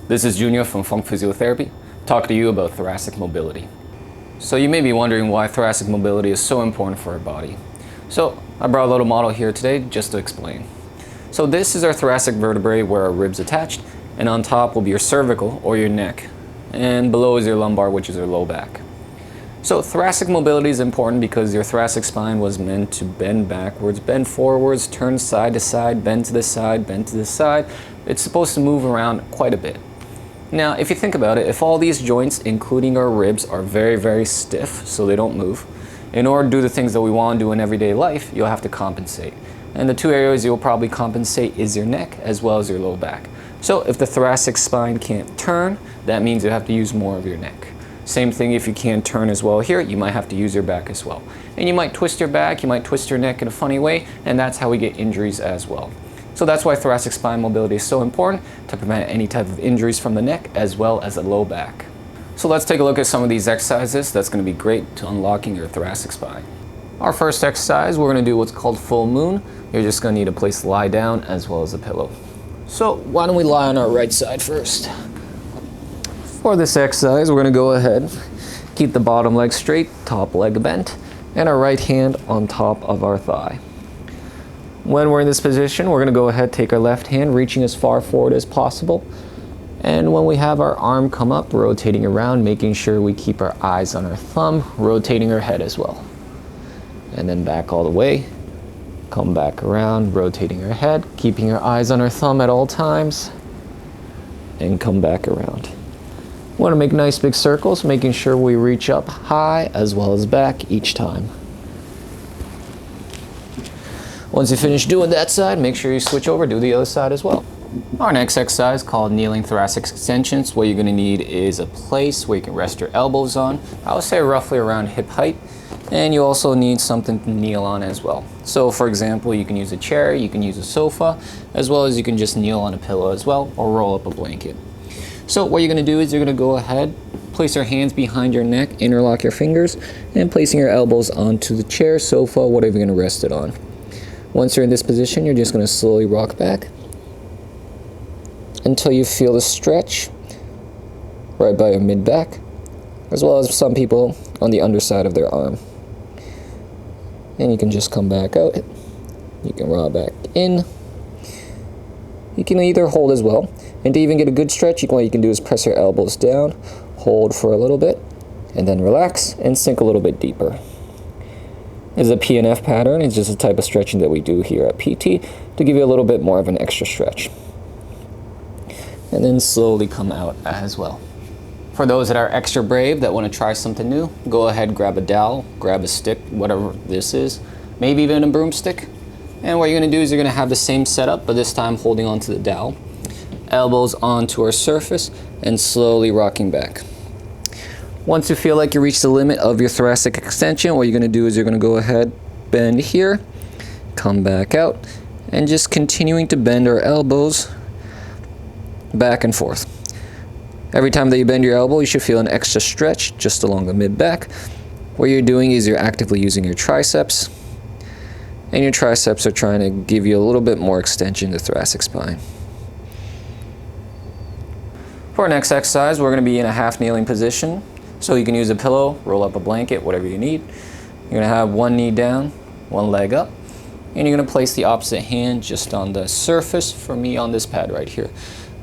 This is Junior from Funk Physiotherapy, talking to you about thoracic mobility. So you may be wondering why thoracic mobility is so important for our body. So I brought a little model here today just to explain. So this is our thoracic vertebrae where our ribs attached, and on top will be your cervical or your neck, and below is your lumbar, which is your low back. So thoracic mobility is important because your thoracic spine was meant to bend backwards, bend forwards, turn side to side, bend to the side, bend to the side. It's supposed to move around quite a bit. Now, if you think about it, if all these joints, including our ribs, are very, very stiff, so they don't move, in order to do the things that we want to do in everyday life, you'll have to compensate. And the two areas you'll probably compensate is your neck as well as your low back. So if the thoracic spine can't turn, that means you have to use more of your neck. Same thing if you can't turn as well here, you might have to use your back as well. And you might twist your back, you might twist your neck in a funny way, and that's how we get injuries as well. So that's why thoracic spine mobility is so important, to prevent any type of injuries from the neck as well as the low back. So let's take a look at some of these exercises that's going to be great to unlocking your thoracic spine. Our first exercise, we're going to do what's called full moon. You're just going to need a place to lie down as well as a pillow. So why don't we lie on our right side first. For this exercise, we're going to go ahead, keep the bottom leg straight, top leg bent, and our right hand on top of our thigh. When we're in this position, we're going to go ahead, take our left hand, reaching as far forward as possible. And when we have our arm come up, rotating around, making sure we keep our eyes on our thumb, rotating our head as well. And then back all the way, come back around, rotating our head, keeping our eyes on our thumb at all times, and come back around. We want to make nice big circles, making sure we reach up high as well as back each time. Once you finish doing that side, make sure you switch over, do the other side as well. Our next exercise, called kneeling thoracic extensions, what you're going to need is a place where you can rest your elbows on. I would say roughly around hip height. And you also need something to kneel on as well. So for example, you can use a chair, you can use a sofa, as well as you can just kneel on a pillow as well, or roll up a blanket. So what you're going to do is you're going to go ahead, place your hands behind your neck, interlock your fingers, and placing your elbows onto the chair, sofa, whatever you're going to rest it on. Once you're in this position, you're just going to slowly rock back until you feel the stretch right by your mid-back, as well as some people on the underside of their arm. And you can just come back out. You can rock back in. You can either hold as well. And to even get a good stretch, what you can do is press your elbows down, hold for a little bit, and then relax and sink a little bit deeper. It's a PNF pattern. It's just a type of stretching that we do here at PT to give you a little bit more of an extra stretch. And then slowly come out as well. For those that are extra brave, that want to try something new, go ahead, grab a dowel, grab a stick, whatever this is, maybe even a broomstick. And what you're going to do is you're going to have the same setup, but this time holding onto the dowel. Elbows onto our surface and slowly rocking back. Once you feel like you reach the limit of your thoracic extension, what you're going to do is you're going to go ahead, bend here, come back out, and just continuing to bend our elbows back and forth. Every time that you bend your elbow, you should feel an extra stretch just along the mid-back. What you're doing is you're actively using your triceps, and your triceps are trying to give you a little bit more extension to the thoracic spine. For our next exercise, we're going to be in a half kneeling position. So you can use a pillow, roll up a blanket, whatever you need. You're going to have one knee down, one leg up, and you're going to place the opposite hand just on the surface, for me on this pad right here.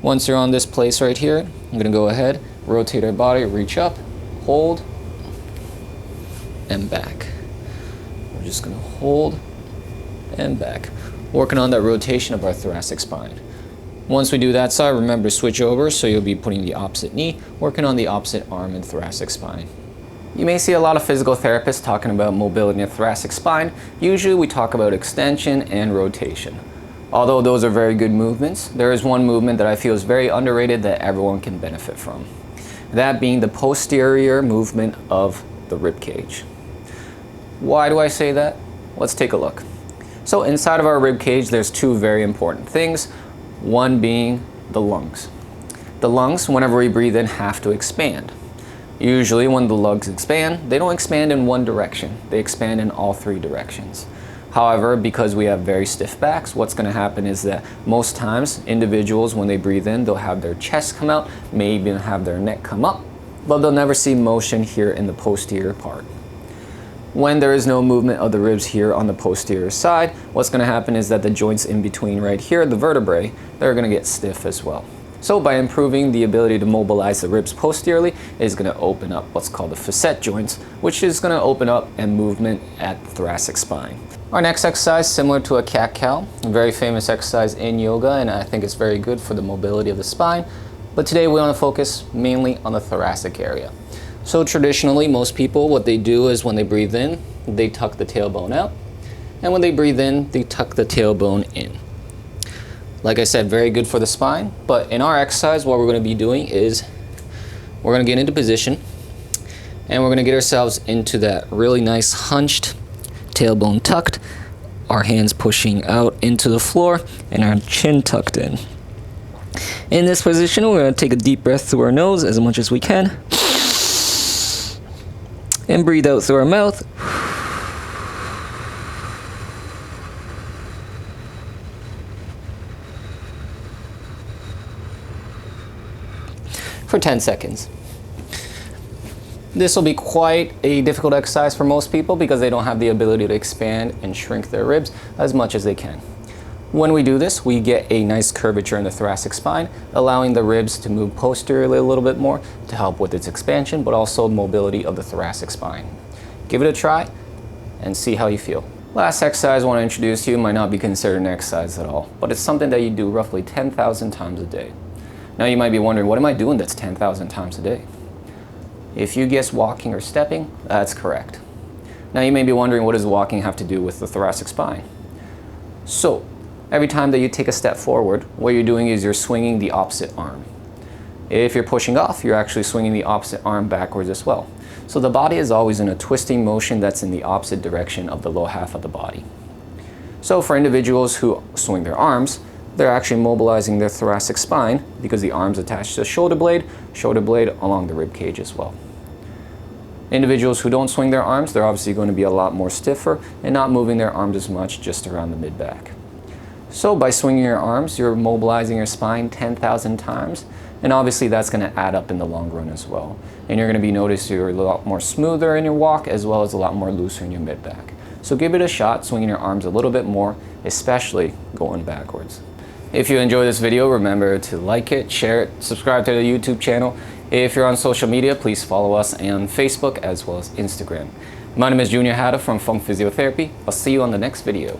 Once you're on this place right here, I'm going to go ahead, rotate our body, reach up, hold, and back. We're just going to hold and back, working on that rotation of our thoracic spine. Once we do that side, remember to switch over, so you'll be putting the opposite knee, working on the opposite arm and thoracic spine. You may see a lot of physical therapists talking about mobility in the thoracic spine. Usually we talk about extension and rotation. Although those are very good movements, there is one movement that I feel is very underrated that everyone can benefit from. That being the posterior movement of the rib cage. Why do I say that? Let's take a look. So inside of our rib cage, there's two very important things. One being the lungs. The lungs, whenever we breathe in, have to expand. Usually when the lungs expand, they don't expand in one direction. They expand in all three directions. However, because we have very stiff backs, what's going to happen is that most times individuals, when they breathe in, they'll have their chest come out, maybe have their neck come up, but they'll never see motion here in the posterior part. When there is no movement of the ribs here on the posterior side, what's going to happen is that the joints in between right here, the vertebrae, they're going to get stiff as well. So by improving the ability to mobilize the ribs posteriorly, it is going to open up what's called the facet joints, which is going to open up and movement at the thoracic spine. Our next exercise, similar to a cat-cow, a very famous exercise in yoga, and I think it's very good for the mobility of the spine. But today we want to focus mainly on the thoracic area. So traditionally, most people, what they do is when they breathe in, they tuck the tailbone out. And when they breathe in, they tuck the tailbone in. Like I said, very good for the spine. But in our exercise, what we're going to be doing is we're going to get into position. And we're going to get ourselves into that really nice hunched, tailbone tucked, our hands pushing out into the floor, and our chin tucked in. In this position, we're going to take a deep breath through our nose as much as we can. And breathe out through our mouth. For 10 seconds. This will be quite a difficult exercise for most people because they don't have the ability to expand and shrink their ribs as much as they can. When we do this, we get a nice curvature in the thoracic spine, allowing the ribs to move posteriorly a little bit more to help with its expansion, but also mobility of the thoracic spine. Give it a try and see how you feel. Last exercise I want to introduce to you might not be considered an exercise at all, but it's something that you do roughly 10,000 times a day. Now you might be wondering, what am I doing that's 10,000 times a day? If you guess walking or stepping, that's correct. Now you may be wondering, what does walking have to do with the thoracic spine? So, every time that you take a step forward, what you're doing is you're swinging the opposite arm. If you're pushing off, you're actually swinging the opposite arm backwards as well. So the body is always in a twisting motion that's in the opposite direction of the lower half of the body. So for individuals who swing their arms, they're actually mobilizing their thoracic spine because the arm's attached to the shoulder blade along the rib cage as well. Individuals who don't swing their arms, they're obviously going to be a lot more stiffer and not moving their arms as much just around the mid-back. So by swinging your arms, you're mobilizing your spine 10,000 times, and obviously that's going to add up in the long run as well. And you're going to be noticing you're a lot more smoother in your walk as well as a lot more looser in your mid-back. So give it a shot, swinging your arms a little bit more, especially going backwards. If you enjoyed this video, remember to like it, share it, subscribe to the YouTube channel. If you're on social media, please follow us on Facebook as well as Instagram. My name is Junior Hada from Funk Physiotherapy. I'll see you on the next video.